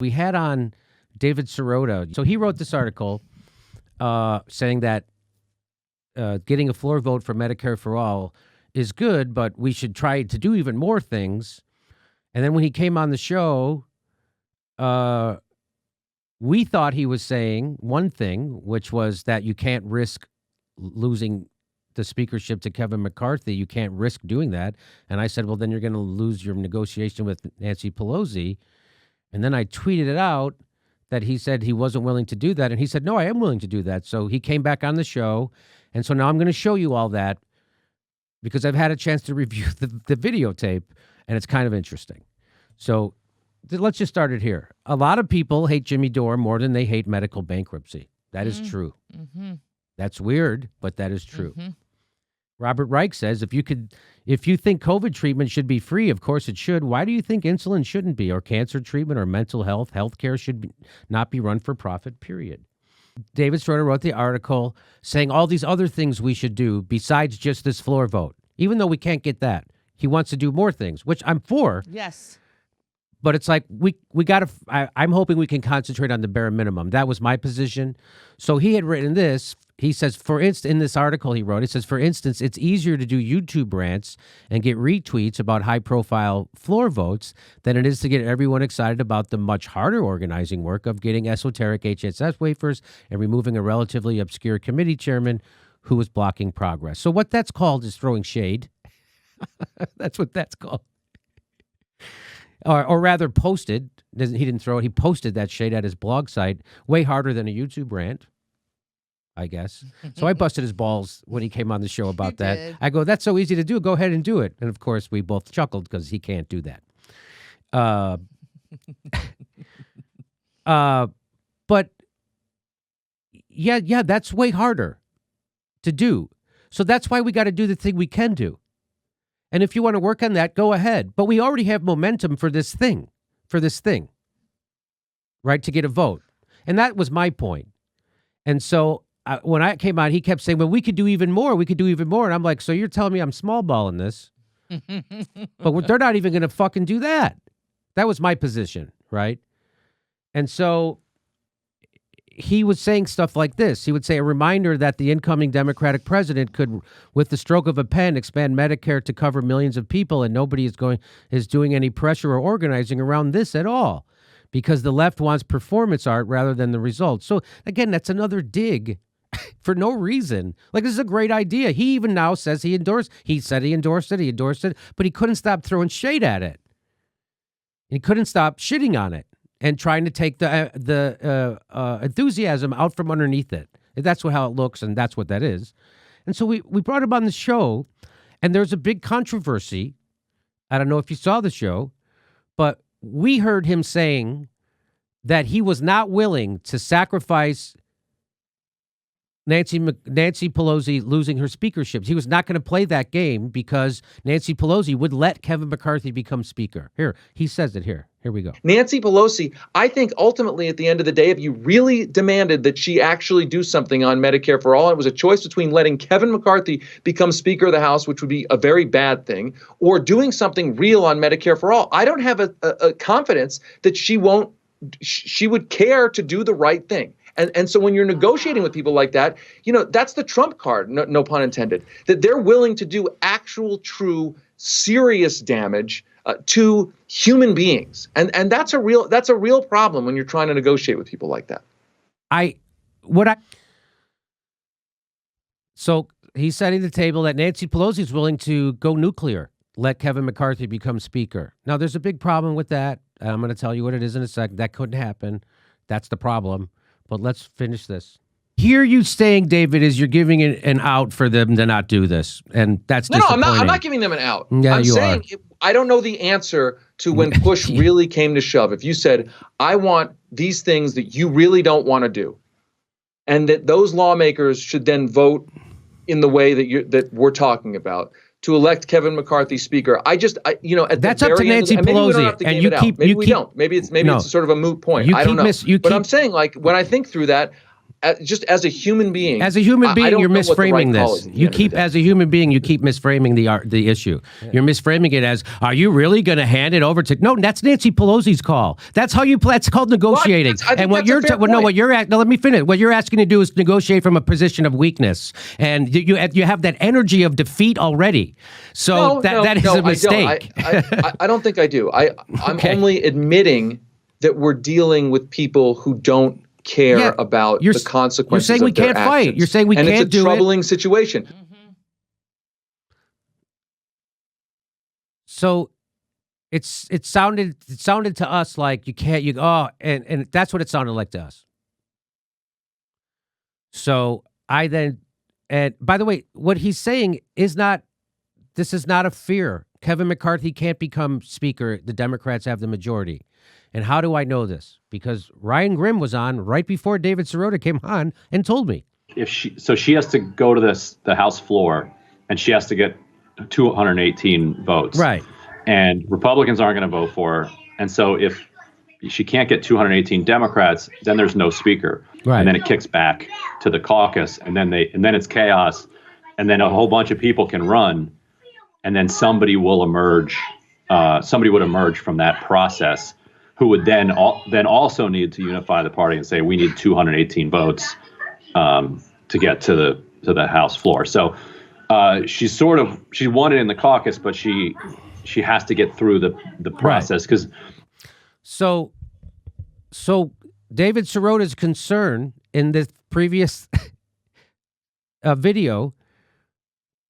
We had on David Sirota. So he wrote this article saying that getting a floor vote for Medicare for all is good, but we should try to do even more things. And then when he came on the show, we thought he was saying one thing, which was that you can't risk losing the speakership to Kevin McCarthy. You can't risk doing that. And I said, well, then you're going to lose your negotiation with Nancy Pelosi. And then I tweeted it out that he said he wasn't willing to do that. And he said, no, I am willing to do that. So he came back on the show. And so now I'm going to show you all that because I've had a chance to review the videotape, and it's kind of interesting. So let's just start it here. A lot of people hate Jimmy Dore more than they hate medical bankruptcy. That is true. Mm-hmm. That's weird, but that is true. Mm-hmm. Robert Reich says, if you think COVID treatment should be free, of course it should. Why do you think insulin shouldn't be, or cancer treatment, or mental health? Healthcare should not be run for profit, period. David Sirota wrote the article saying all these other things we should do besides just this floor vote, even though we can't get that. He wants to do more things, which I'm for. Yes. But it's like we got to. I'm hoping we can concentrate on the bare minimum. That was my position. So he had written this. He says, for instance, in this article he wrote, it says, for instance, it's easier to do YouTube rants and get retweets about high-profile floor votes than it is to get everyone excited about the much harder organizing work of getting esoteric HHS wafers and removing a relatively obscure committee chairman who was blocking progress. So what that's called is throwing shade. That's what that's called. Or rather posted. He didn't throw it. He posted that shade at his blog site way harder than a YouTube rant, I guess. So I busted his balls when he came on the show about that. Did. I go, that's so easy to do. Go ahead and do it. And of course, we both chuckled because he can't do that. But yeah, that's way harder to do. So that's why we got to do the thing we can do. And if you want to work on that, go ahead. But we already have momentum for this thing, right, to get a vote. And that was my point. And so when I came out, he kept saying, well, we could do even more. We could do even more. And I'm like, so you're telling me I'm small balling this? But they're not even going to fucking do that. That was my position, right? And so he was saying stuff like this. He would say a reminder that the incoming Democratic president could, with the stroke of a pen, expand Medicare to cover millions of people, and nobody is doing any pressure or organizing around this at all, because the left wants performance art rather than the results. So again, that's another dig for no reason. Like, this is a great idea. He even now says he endorsed. He said he endorsed it, but he couldn't stop throwing shade at it. He couldn't stop shitting on it and trying to take the enthusiasm out from underneath it. That's how it looks, and that's what that is. And so we brought him on the show, and there's a big controversy. I don't know if you saw the show, but we heard him saying that he was not willing to sacrifice Nancy Pelosi losing her speakership. He was not going to play that game because Nancy Pelosi would let Kevin McCarthy become speaker. Here, he says it here. Here we go. Nancy Pelosi, I think ultimately at the end of the day, if you really demanded that she actually do something on Medicare for all, it was a choice between letting Kevin McCarthy become Speaker of the House, which would be a very bad thing, or doing something real on Medicare for all. I don't have a confidence that she would care to do the right thing. And so when you're negotiating with people like that, that's the trump card, no pun intended, that they're willing to do actual, true, serious damage to human beings. And that's a real problem when you're trying to negotiate with people like that. So he's setting the table that Nancy Pelosi is willing to go nuclear, let Kevin McCarthy become speaker. Now, there's a big problem with that. I'm going to tell you what it is in a second. That couldn't happen. That's the problem. But let's finish this. Here you saying, David, is you're giving an out for them to not do this. And that's disappointing. No, I'm not giving them an out. Yeah, I'm saying I don't know the answer to when push really came to shove. If you said, I want these things that you really don't want to do, and that those lawmakers should then vote in the way that we're talking about to elect Kevin McCarthy speaker. At that's the up to very Nancy end, maybe we don't Pelosi, have to and game you it out. keep. Maybe we don't. Maybe it's sort of a moot point. I don't know. But I'm saying, like, when I think through that, just as a human being. As a human being, you're misframing this. As a human being, you keep misframing the issue. Yeah. You're misframing it as, are you really going to hand it over to? No, that's Nancy Pelosi's call. That's how you. That's called negotiating. And what you're let me finish. What you're asking to do is negotiate from a position of weakness, and you have that energy of defeat already. So that is a mistake. I don't think I do. I'm only admitting that we're dealing with people who don't care about the consequences of their actions. You're saying we can't fight. You're saying we can't do it. And it's a troubling situation. Mm-hmm. So it sounded to us like you can't, and that's what it sounded like to us. So and by the way, what he's saying this is not a fear. Kevin McCarthy can't become speaker. The Democrats have the majority. And how do I know this? Because Ryan Grimm was on right before David Sirota came on and told me. She has to go to the House floor, and she has to get 218 votes. Right. And Republicans aren't going to vote for her. And so if she can't get 218 Democrats, then there's no speaker. Right. And then it kicks back to the caucus, and then it's chaos, and then a whole bunch of people can run, and then somebody will emerge. Somebody would emerge from that process, who would then also need to unify the party and say, we need 218 votes to get to the House floor. So she won it in the caucus, but she has to get through the process. Because so David Sirota's concern in the previous video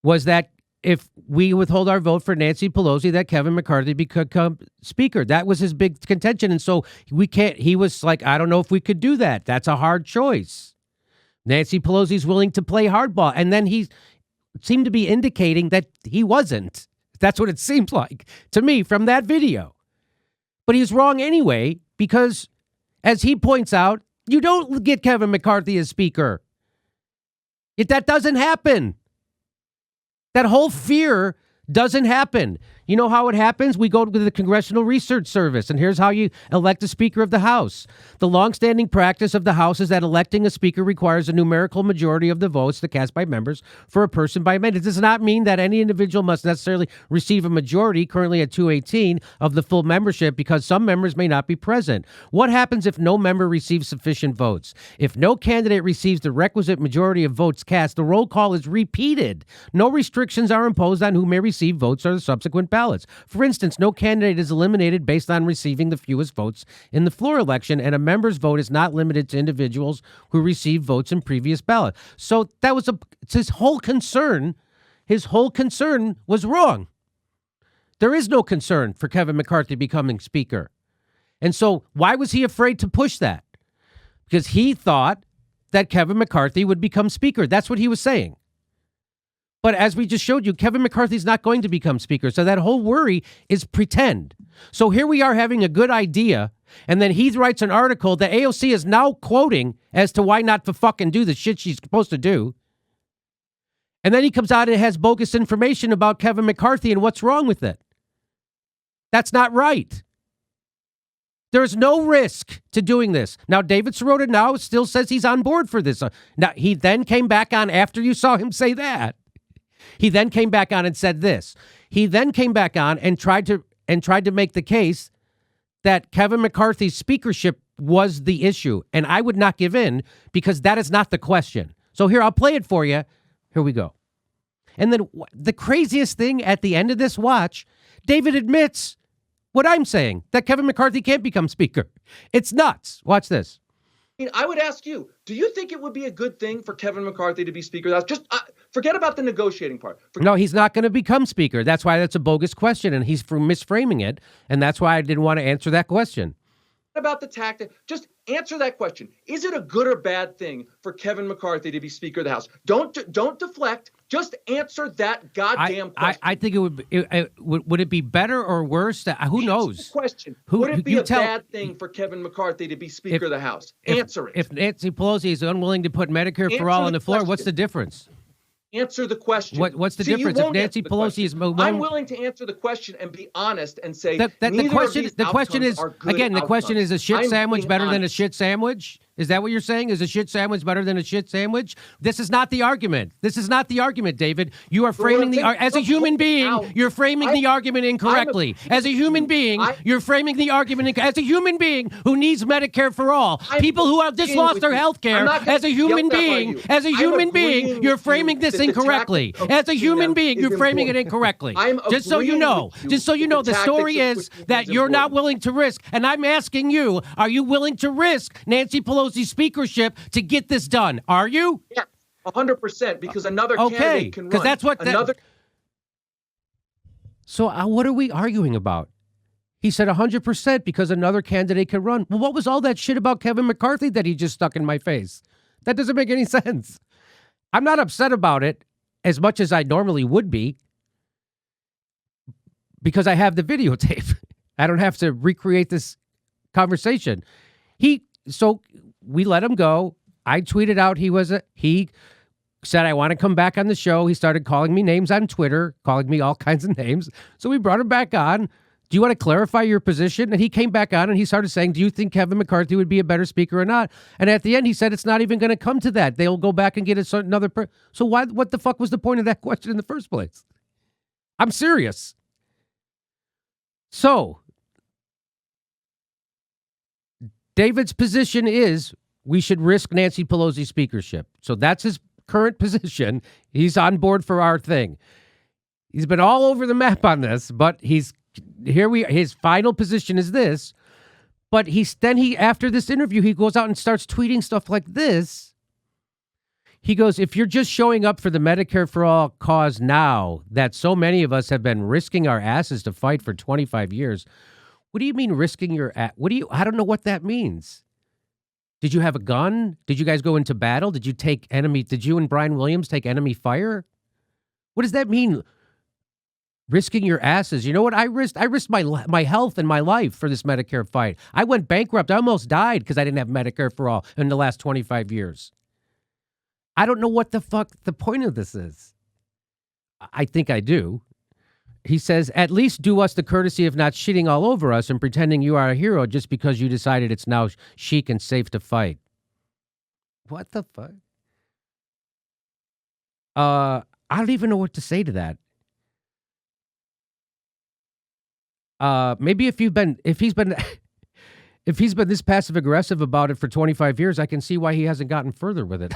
was that if we withhold our vote for Nancy Pelosi, that Kevin McCarthy become speaker. That was his big contention. And so he was like, I don't know if we could do that. That's a hard choice. Nancy Pelosi's willing to play hardball. And then he seemed to be indicating that he wasn't. That's what it seemed like to me from that video. But he's wrong anyway, because as he points out, you don't get Kevin McCarthy as speaker. That doesn't happen. That whole fear doesn't happen. You know how it happens? We go to the Congressional Research Service, and here's how you elect a Speaker of the House. The longstanding practice of the House is that electing a Speaker requires a numerical majority of the votes that cast by members for a person by amendment. It does not mean that any individual must necessarily receive a majority, currently at 218, of the full membership, because some members may not be present. What happens if no member receives sufficient votes? If no candidate receives the requisite majority of votes cast, the roll call is repeated. No restrictions are imposed on who may receive votes or the subsequent ballots. For instance, no candidate is eliminated based on receiving the fewest votes in the floor election, and a member's vote is not limited to individuals who receive votes in previous ballot. So that was his whole concern. His whole concern was wrong. There is no concern for Kevin McCarthy becoming speaker. And so why was he afraid to push that? Because he thought that Kevin McCarthy would become speaker. That's what he was saying. But as we just showed you, Kevin McCarthy's not going to become speaker. So that whole worry is pretend. So here we are having a good idea, and then he writes an article that AOC is now quoting as to why not to fucking do the shit she's supposed to do. And then he comes out and has bogus information about Kevin McCarthy and what's wrong with it. That's not right. There's no risk to doing this. Now, David Sirota now still says he's on board for this. Now, he then came back on after you saw him say that. He then came back on and said this. He then came back on and tried to make the case that Kevin McCarthy's speakership was the issue. And I would not give in, because that is not the question. So here, I'll play it for you. Here we go. And then the craziest thing at the end of this watch, David admits what I'm saying, that Kevin McCarthy can't become speaker. It's nuts. Watch this. I would ask you, do you think it would be a good thing for Kevin McCarthy to be Speaker of the House? Just forget about the negotiating part. No, he's not going to become Speaker. That's why that's a bogus question, and he's misframing it, and that's why I didn't want to answer that question. About the tactic, just answer that question. Is it a good or bad thing for Kevin McCarthy to be Speaker of the House? Don't deflect. Just answer that goddamn question. I think would it be better or worse? Who knows? The question. Would it be a bad thing for Kevin McCarthy to be Speaker of the House? Answer it. If Nancy Pelosi is unwilling to put Medicare for all on the floor, what's the difference? Answer the question. What's the difference? If Nancy Pelosi is I'm willing to answer the question and be honest and say the question is again, the question is a shit sandwich better than a shit sandwich? Is that what you're saying? Is a shit sandwich better than a shit sandwich? This is not the argument. This is not the argument, David. You are framing as a human being, you're framing the argument incorrectly. As a human being, you're framing the argument as a human being who needs Medicare for all. People who have just lost their health care. As a human being, you're framing this incorrectly. As a human being, you're framing it incorrectly. Just so you know, the story is that you're not willing to risk. And I'm asking you, are you willing to risk Nancy Pelosi's speakership to get this done? Are you? Yeah, 100%, because another candidate can run. Because that's what... So what are we arguing about? He said 100% because another candidate can run. Well, what was all that shit about Kevin McCarthy that he just stuck in my face? That doesn't make any sense. I'm not upset about it as much as I normally would be because I have the videotape. I don't have to recreate this conversation. So we let him go. I tweeted out he said, I want to come back on the show. He started calling me names on Twitter, calling me all kinds of names. So we brought him back on. Do you want to clarify your position? And he came back on and he started saying, do you think Kevin McCarthy would be a better speaker or not? And at the end, he said, it's not even going to come to that. They'll go back and get another person. So what the fuck was the point of that question in the first place? I'm serious. So David's position is we should risk Nancy Pelosi's speakership. So that's his current position. He's on board for our thing. He's been all over the map on this, but his final position is this. But after this interview, he goes out and starts tweeting stuff like this. He goes, if you're just showing up for the Medicare for All cause now that so many of us have been risking our asses to fight for 25 years, what do you mean risking your ass? I don't know what that means. Did you have a gun? Did you guys go into battle? Did you and Brian Williams take enemy fire? What does that mean? Risking your asses. You know what I risked? I risked my health and my life for this Medicare fight. I went bankrupt. I almost died because I didn't have Medicare for all in the last 25 years. I don't know what the fuck the point of this is. I think I do. He says, at least do us the courtesy of not shitting all over us and pretending you are a hero just because you decided it's now chic and safe to fight. What the fuck? I don't even know what to say to that. Maybe if he's been this passive aggressive about it for 25 years, I can see why he hasn't gotten further with it.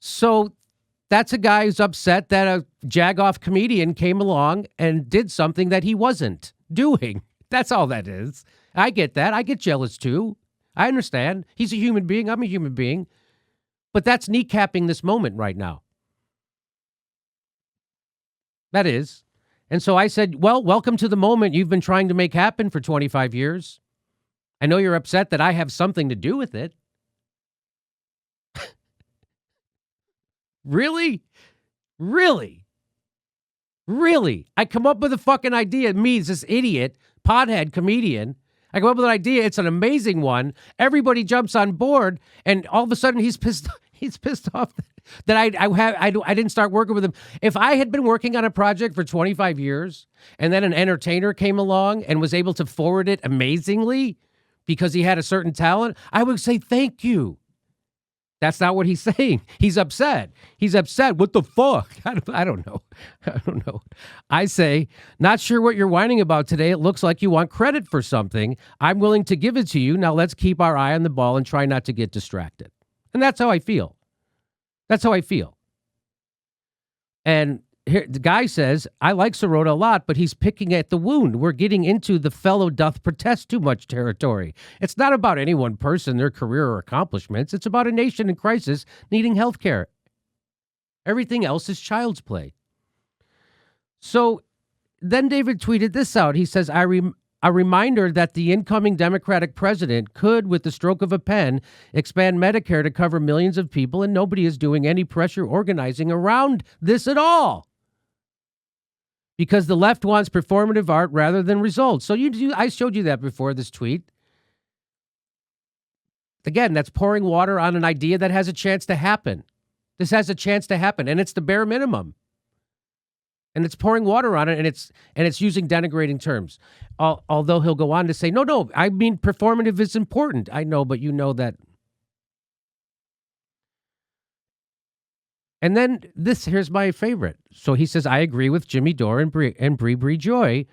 So that's a guy who's upset that a jagoff comedian came along and did something that he wasn't doing. That's all that is. I get that. I get jealous too. I understand. He's a human being. I'm a human being. But that's kneecapping this moment right now. That is. And so I said, well, welcome to the moment you've been trying to make happen for 25 years. I know you're upset that I have something to do with it. Really? Really? Really? I come up with a fucking idea. Me, this idiot, pothead comedian. I come up with an idea. It's an amazing one. Everybody jumps on board, and all of a sudden he's pissed off that I didn't start working with him. If I had been working on a project for 25 years, and then an entertainer came along and was able to forward it amazingly because he had a certain talent, I would say thank you. That's not what he's saying. He's upset. He's upset. What the fuck? I don't know. I don't know. I say, not sure what you're whining about today. It looks like you want credit for something. I'm willing to give it to you. Now let's keep our eye on the ball and try not to get distracted. And that's how I feel. That's how I feel. And here, the guy says, I like Sirota a lot, but he's picking at the wound. We're getting into the fellow doth protest too much territory. It's not about any one person, their career or accomplishments. It's about a nation in crisis needing health care. Everything else is child's play. So then David tweeted this out. He says, a reminder that the incoming Democratic president could, with the stroke of a pen, expand Medicare to cover millions of people, and nobody is doing any pressure organizing around this at all. Because the left wants performative art rather than results. So I showed you that before, this tweet. Again, that's pouring water on an idea that has a chance to happen. This has a chance to happen, and it's the bare minimum. And it's pouring water on it, and it's using denigrating terms. Although he'll go on to say, no, I mean performative is important. I know, but you know that. And then here's my favorite. So he says, I agree with Jimmy Dore and Bree Joy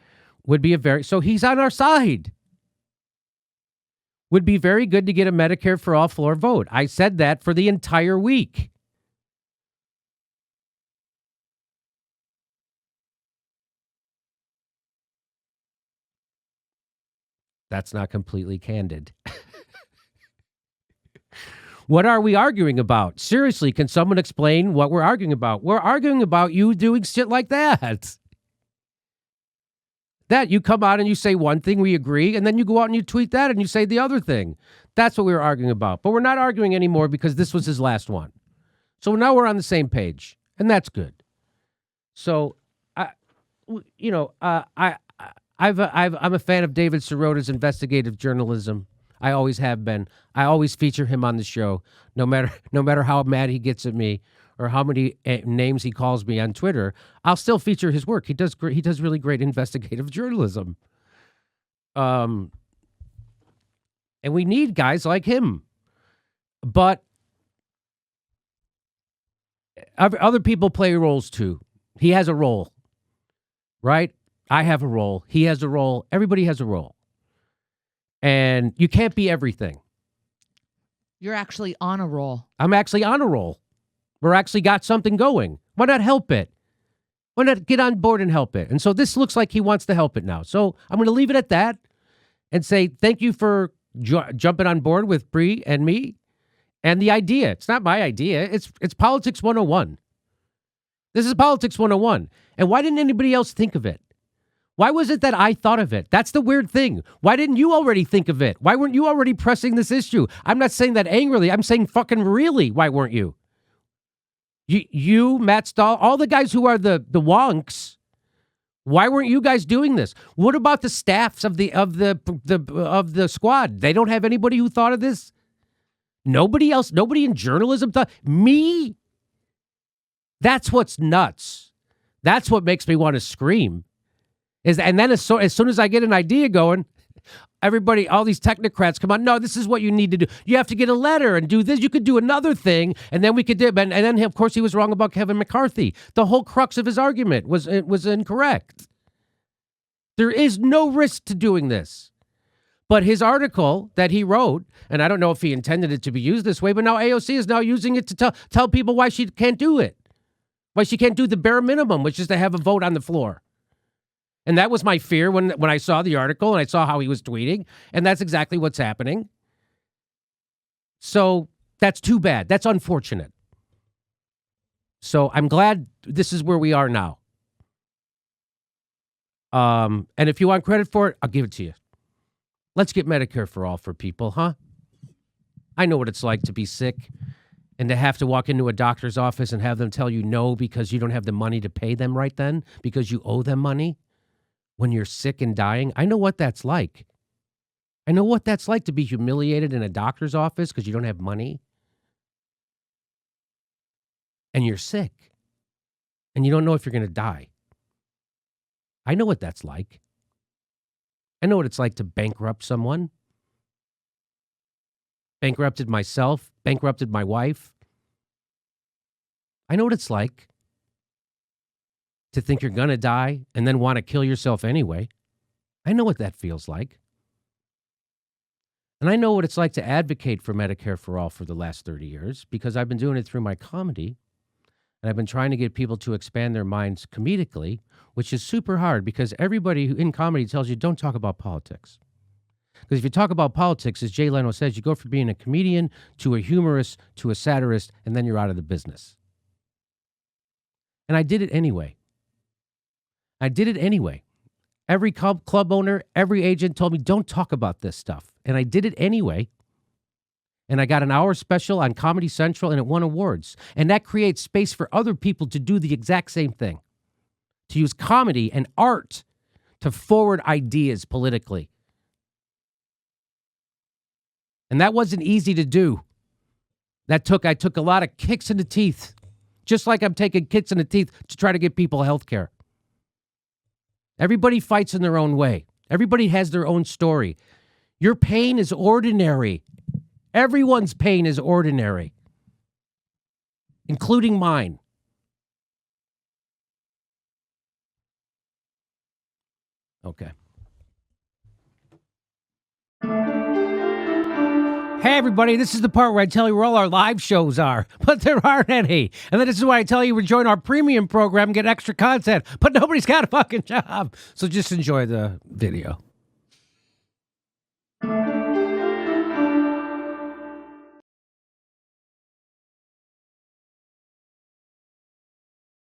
would be so he's on our side. Would be very good to get a Medicare for all floor vote. I said that for the entire week. That's not completely candid. What are we arguing about? Seriously, can someone explain what we're arguing about? We're arguing about you doing shit like that. That you come out and you say one thing, we agree, and then you go out and you tweet that and you say the other thing. That's what we were arguing about. But we're not arguing anymore because this was his last one. So now we're on the same page, and that's good. So, I'm a fan of David Sirota's investigative journalism. I always have been. I always feature him on the show, no matter how mad he gets at me or how many names he calls me on Twitter. I'll still feature his work. He does really great investigative journalism. And we need guys like him. But other people play roles too. He has a role, right? I have a role. He has a role. Everybody has a role. And you can't be everything. You're actually on a roll. I'm actually on a roll. We're actually got something going. Why not help it? Why not get on board and help it? And so this looks like he wants to help it now. So I'm going to leave it at that and say thank you for jumping on board with Bree and me and the idea. It's not my idea. It's Politics 101. This is Politics 101. And why didn't anybody else think of it? Why was it that I thought of it? That's the weird thing. Why didn't you already think of it? Why weren't you already pressing this issue? I'm not saying that angrily. I'm saying fucking really. Why weren't you? You, Matt Stahl, all the guys who are the wonks. Why weren't you guys doing this? What about the staffs of the squad? They don't have anybody who thought of this. Nobody else. Nobody in journalism thought. Me. That's what's nuts. That's what makes me want to scream. And then as soon as I get an idea going, everybody, all these technocrats come on. No, this is what you need to do. You have to get a letter and do this. You could do another thing, and then we could do. And then, of course, he was wrong about Kevin McCarthy. The whole crux of his argument was incorrect. There is no risk to doing this. But his article that he wrote, and I don't know if he intended it to be used this way, but now AOC is now using it to tell people why she can't do it, why she can't do the bare minimum, which is to have a vote on the floor. And that was my fear when I saw the article and I saw how he was tweeting. And that's exactly what's happening. So that's too bad. That's unfortunate. So I'm glad this is where we are now. And if you want credit for it, I'll give it to you. Let's get Medicare for all for people, huh? I know what it's like to be sick and to have to walk into a doctor's office and have them tell you no because you don't have the money to pay them right then because you owe them money. When you're sick and dying, I know what that's like. I know what that's like to be humiliated in a doctor's office because you don't have money. And you're sick. And you don't know if you're going to die. I know what that's like. I know what it's like to bankrupt someone. Bankrupted myself, bankrupted my wife. I know what it's like to think you're going to die and then want to kill yourself anyway. I know what that feels like. And I know what it's like to advocate for Medicare for all for the last 30 years because I've been doing it through my comedy. And I've been trying to get people to expand their minds comedically, which is super hard because everybody in comedy tells you don't talk about politics. Because if you talk about politics, as Jay Leno says, you go from being a comedian to a humorist to a satirist, and then you're out of the business. And I did it anyway. Every club owner, every agent told me, don't talk about this stuff. And I did it anyway. And I got an hour special on Comedy Central, and it won awards. And that creates space for other people to do the exact same thing. To use comedy and art to forward ideas politically. And that wasn't easy to do. I took a lot of kicks in the teeth. Just like I'm taking kicks in the teeth to try to get people health care. Everybody fights in their own way. Everybody has their own story. Your pain is ordinary. Everyone's pain is ordinary, including mine. Okay. Hey, everybody, this is the part where I tell you where all our live shows are, but there aren't any. And then this is why I tell you to join our premium program and get extra content, but nobody's got a fucking job. So just enjoy the video.